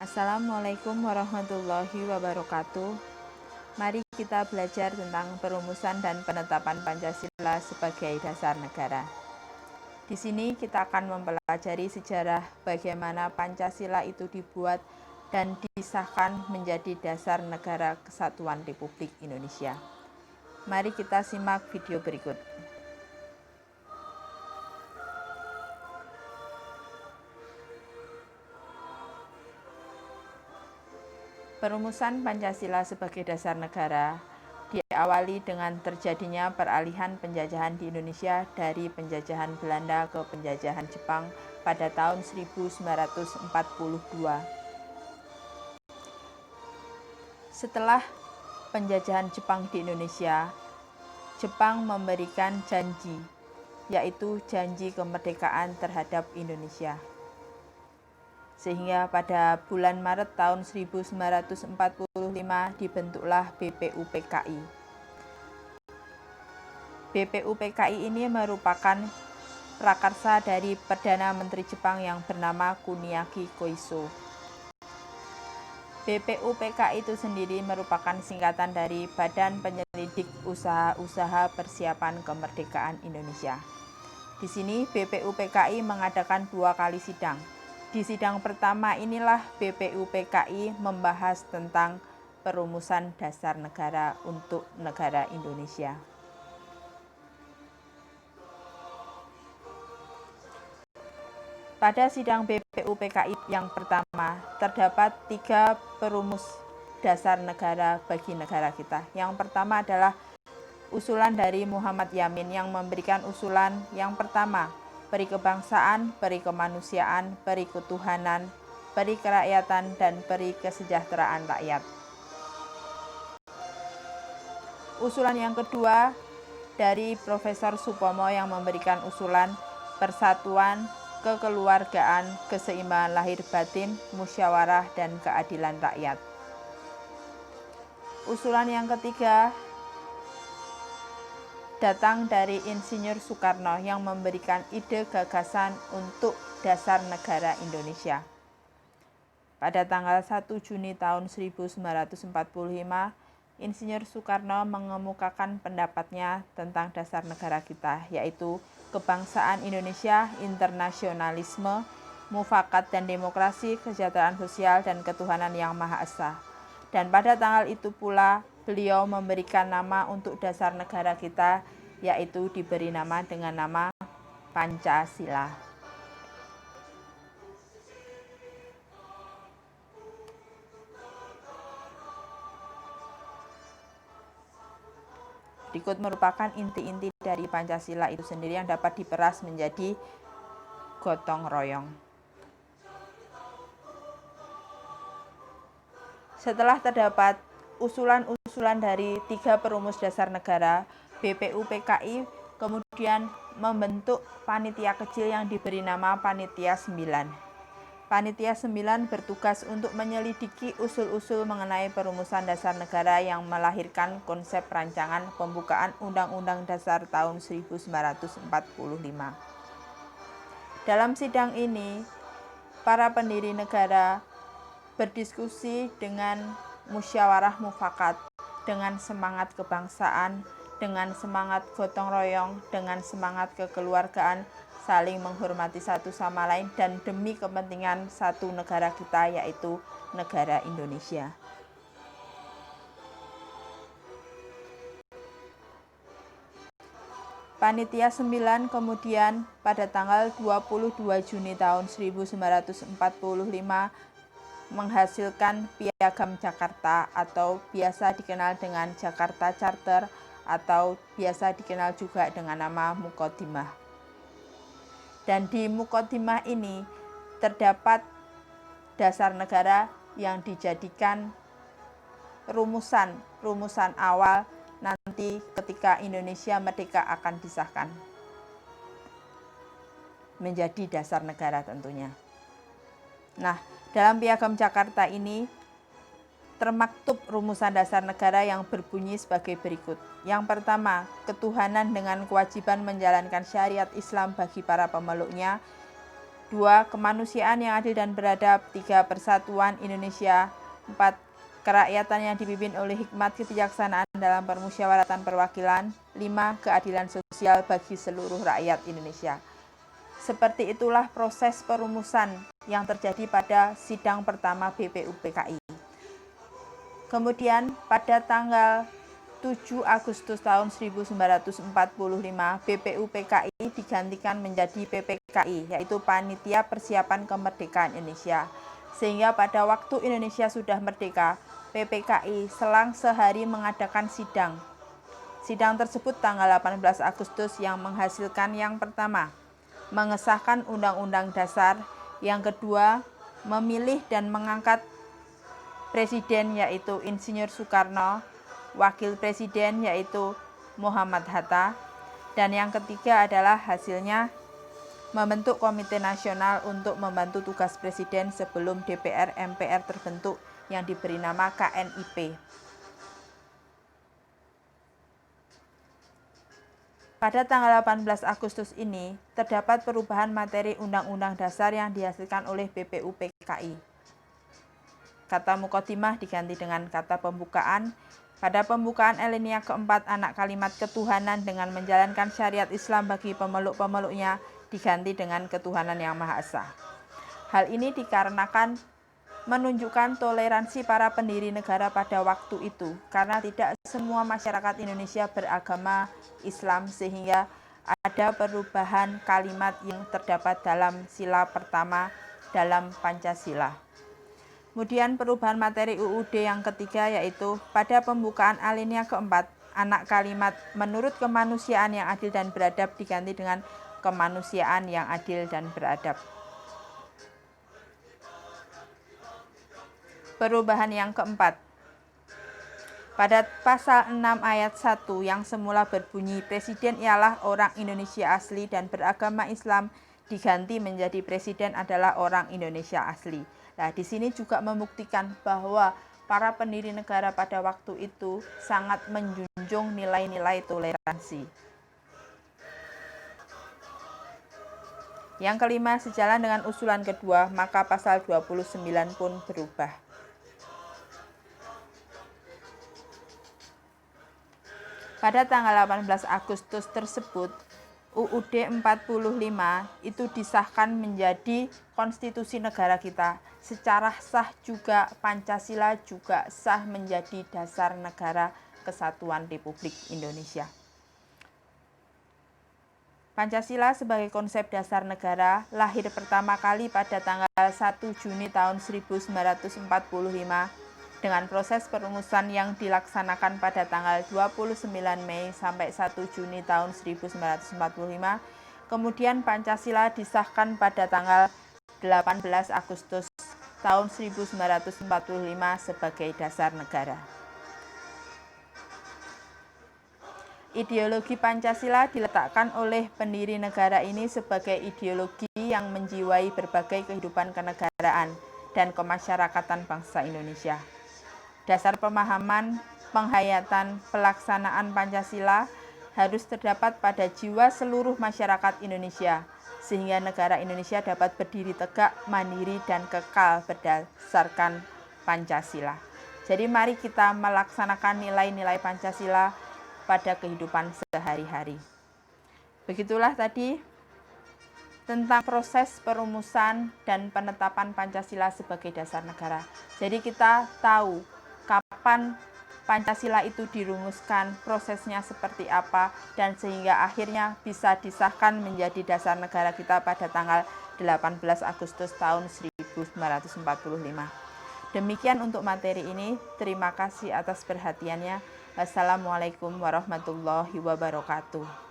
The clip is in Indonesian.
Assalamualaikum warahmatullahi wabarakatuh. Mari kita belajar tentang perumusan dan penetapan Pancasila sebagai dasar negara. Di sini kita akan mempelajari sejarah bagaimana Pancasila itu dibuat dan disahkan menjadi dasar negara kesatuan Republik Indonesia. Mari kita simak video berikut. Perumusan Pancasila sebagai dasar negara diawali dengan terjadinya peralihan penjajahan di Indonesia dari penjajahan Belanda ke penjajahan Jepang pada tahun 1942. Setelah penjajahan Jepang di Indonesia, Jepang memberikan janji, yaitu janji kemerdekaan terhadap Indonesia. Sehingga pada bulan Maret tahun 1945 dibentuklah BPUPKI. BPUPKI ini merupakan prakarsa dari Perdana Menteri Jepang yang bernama Kuniaki Koiso. BPUPKI itu sendiri merupakan singkatan dari Badan Penyelidik Usaha-Usaha Persiapan Kemerdekaan Indonesia. Di sini BPUPKI mengadakan 2 kali sidang. Di sidang pertama inilah BPUPKI membahas tentang perumusan dasar negara untuk negara Indonesia. Pada sidang BPUPKI yang pertama, terdapat 3 perumus dasar negara bagi negara kita. Yang pertama adalah usulan dari Muhammad Yamin yang memberikan usulan yang pertama, peri kebangsaan, peri kemanusiaan, peri ketuhanan, peri kerakyatan, dan peri kesejahteraan rakyat. Usulan yang kedua dari Profesor Supomo yang memberikan usulan persatuan, kekeluargaan, keseimbangan lahir batin, musyawarah, dan keadilan rakyat. Usulan yang ketiga datang dari Insinyur Soekarno yang memberikan ide gagasan untuk dasar negara Indonesia. Pada tanggal 1 Juni tahun 1945, Insinyur Soekarno mengemukakan pendapatnya tentang dasar negara kita, yaitu kebangsaan Indonesia, internasionalisme, mufakat dan demokrasi, kesejahteraan sosial, dan ketuhanan yang Maha Esa. Dan pada tanggal itu pula beliau memberikan nama untuk dasar negara kita, yaitu diberi nama dengan nama Pancasila. Berikut merupakan inti-inti dari Pancasila itu sendiri yang dapat diperas menjadi gotong royong. Setelah terdapat usulan-usulan dari 3 perumus dasar negara, BPUPKI kemudian membentuk panitia kecil yang diberi nama Panitia 9. Panitia 9 bertugas untuk menyelidiki usul-usul mengenai perumusan dasar negara yang melahirkan konsep rancangan pembukaan Undang-Undang Dasar tahun 1945. Dalam sidang ini, para pendiri negara berdiskusi dengan musyawarah mufakat, dengan semangat kebangsaan, dengan semangat gotong royong, dengan semangat kekeluargaan, saling menghormati satu sama lain, dan demi kepentingan satu negara kita, yaitu negara Indonesia. Panitia 9 kemudian pada tanggal 22 Juni tahun 1945 menghasilkan Piagam Jakarta atau biasa dikenal dengan Jakarta Charter atau biasa dikenal juga dengan nama Muqaddimah. Dan di Muqaddimah ini terdapat dasar negara yang dijadikan rumusan awal nanti ketika Indonesia merdeka akan disahkan menjadi dasar negara tentunya. Nah, dalam Piagam Jakarta ini termaktub rumusan dasar negara yang berbunyi sebagai berikut. Yang pertama, ketuhanan dengan kewajiban menjalankan syariat Islam bagi para pemeluknya. 2. Kemanusiaan yang adil dan beradab. 3. Persatuan Indonesia. 4. Kerakyatan yang dipimpin oleh hikmat kebijaksanaan dalam permusyawaratan perwakilan. 5. Keadilan sosial bagi seluruh rakyat Indonesia. Seperti itulah proses perumusan yang terjadi pada sidang pertama BPUPKI. Kemudian pada tanggal 7 Agustus tahun 1945, BPUPKI digantikan menjadi PPKI, yaitu Panitia Persiapan Kemerdekaan Indonesia. Sehingga pada waktu Indonesia sudah merdeka, PPKI selang sehari mengadakan sidang. Sidang tersebut tanggal 18 Agustus yang menghasilkan yang pertama, mengesahkan Undang-Undang Dasar, yang kedua, memilih dan mengangkat Presiden yaitu Insinyur Soekarno, Wakil Presiden yaitu Muhammad Hatta, dan yang ketiga adalah hasilnya membentuk Komite Nasional untuk membantu tugas Presiden sebelum DPR MPR terbentuk yang diberi nama KNIP. Pada tanggal 18 Agustus ini, terdapat perubahan materi Undang-Undang Dasar yang dihasilkan oleh BPUPKI. Kata muqaddimah diganti dengan kata pembukaan. Pada pembukaan alinea keempat, anak kalimat ketuhanan dengan menjalankan syariat Islam bagi pemeluk-pemeluknya diganti dengan ketuhanan yang Maha Esa. Hal ini dikarenakan menunjukkan toleransi para pendiri negara pada waktu itu, karena tidak semua masyarakat Indonesia beragama Islam, sehingga ada perubahan kalimat yang terdapat dalam sila pertama dalam Pancasila. Kemudian perubahan materi UUD yang ketiga, yaitu pada pembukaan alinea keempat, anak kalimat menurut kemanusiaan yang adil dan beradab diganti dengan kemanusiaan yang adil dan beradab. Perubahan yang keempat, pada pasal 6 ayat 1 yang semula berbunyi Presiden ialah orang Indonesia asli dan beragama Islam diganti menjadi Presiden adalah orang Indonesia asli. Nah, di sini juga membuktikan bahwa para pendiri negara pada waktu itu sangat menjunjung nilai-nilai toleransi. Yang kelima, sejalan dengan usulan kedua, maka pasal 29 pun berubah. Pada tanggal 18 Agustus tersebut, UUD 45 itu disahkan menjadi konstitusi negara kita. Secara sah juga Pancasila juga sah menjadi dasar negara kesatuan Republik Indonesia. Pancasila sebagai konsep dasar negara lahir pertama kali pada tanggal 1 Juni tahun 1945 dengan proses perumusan yang dilaksanakan pada tanggal 29 Mei sampai 1 Juni tahun 1945. Kemudian Pancasila disahkan pada tanggal 18 Agustus tahun 1945 sebagai dasar negara. Ideologi Pancasila diletakkan oleh pendiri negara ini sebagai ideologi yang menjiwai berbagai kehidupan kenegaraan dan kemasyarakatan bangsa Indonesia. Dasar pemahaman, penghayatan, pelaksanaan Pancasila harus terdapat pada jiwa seluruh masyarakat Indonesia, sehingga negara Indonesia dapat berdiri tegak, mandiri, dan kekal berdasarkan Pancasila. Jadi mari kita melaksanakan nilai-nilai Pancasila pada kehidupan sehari-hari. Begitulah tadi tentang proses perumusan dan penetapan Pancasila sebagai dasar negara. Jadi kita tahu kapan Pancasila itu dirumuskan, prosesnya seperti apa, dan sehingga akhirnya bisa disahkan menjadi dasar negara kita pada tanggal 18 Agustus tahun 1945. Demikian untuk materi ini. Terima kasih atas perhatiannya. Wassalamualaikum warahmatullahi wabarakatuh.